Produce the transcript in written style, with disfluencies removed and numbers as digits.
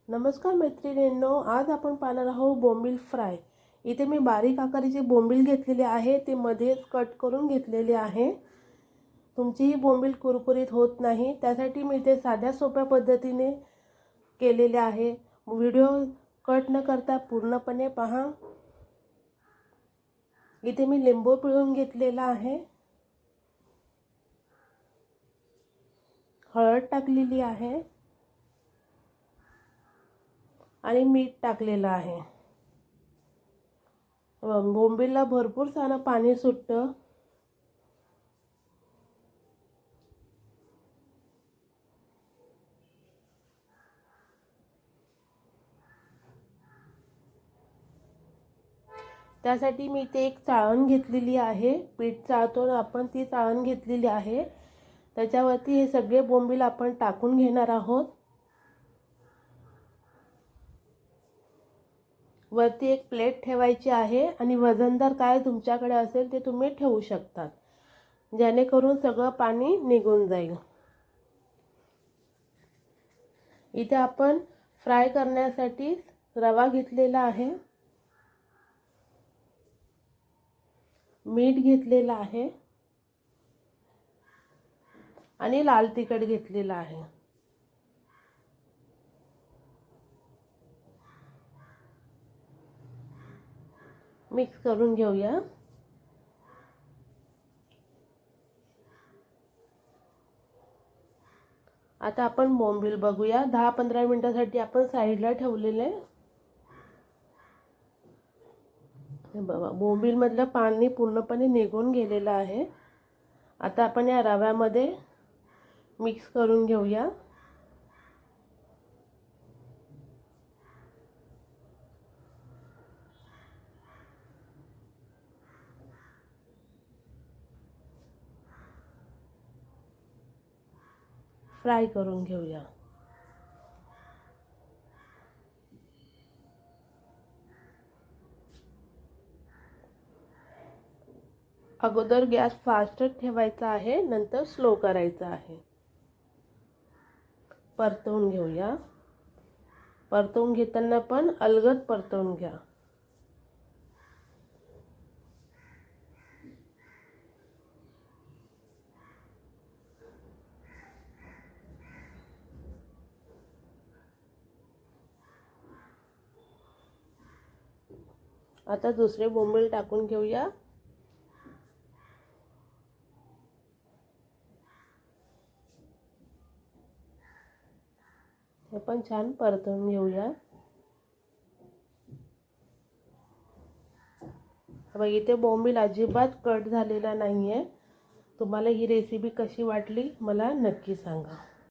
नमस्कार मैत्रिणींनो, आज आपण पाहणार आहोत बोंबील फ्राय। इथे मी बारीक आकाराचे बोंबील घेतलेले आहे, ते मध्ये कट करून घेतलेले आहे। तुमची ही बोंबील कुरकुरीत होत नाही, त्यासाठी मी ते साध्या सोप्या पद्धतीने केलेले आहे। व्हिडिओ कट न करता पूर्णपणे पहा। इथे मी लिंबू पिळून घेतलेला आहे, हळद टाकलेली आहे आणि मीठ टाकलेलं आहे। बोंबीलला भरपूर सारं पाणी सुटतं। त्यासाठी मी ते एक चाळण घेतलेली आहे, पीठ चाळतो आपण ती चाळण घेतलेली आहे। त्याच्यावरती हे सगळे बोंबील आपण टाकून घेणार आहोत। वरती एक प्लेट ठेवायची आहे आणि वजनदार काय तुमच्याकडे असेल ते तुम्ही ठेवू शकता, जेणेकरून सगळं पाणी निघून जाईल। इथे आपण फ्राय करण्यासाठी रवा घेतलेला आहे, मीठ घेतलेला आहे आणि लाल तिखट घेतलेला आहे। मिक्स करून घेऊया। आता आपण बोंबील बघूया। 10-15 मिनिटांसाठी आपण साईडला ठेवलेले। हे बघा, बोंबील मधलं पाणी पूर्णपणे निघून गेलेलं आहे। आता आपण या रव्यामध्ये मिक्स करून घेऊया। फ्राय करून घेऊया। अगोदर गॅस फास्ट ठेवायचा आहे, नंतर स्लो करायचा आहे। परतवून घेऊया। परतवून घेताना पण अलगद परतवून घ्या। आता दुसरे बोंबील टाकून घेऊया। हे पण छान परतवून घेऊया। बघा, इथे बोंबील अजिबात कट झालेला नाहीये। तुम्हाला ही रेसिपी कशी वाटली मला नक्की सांगा।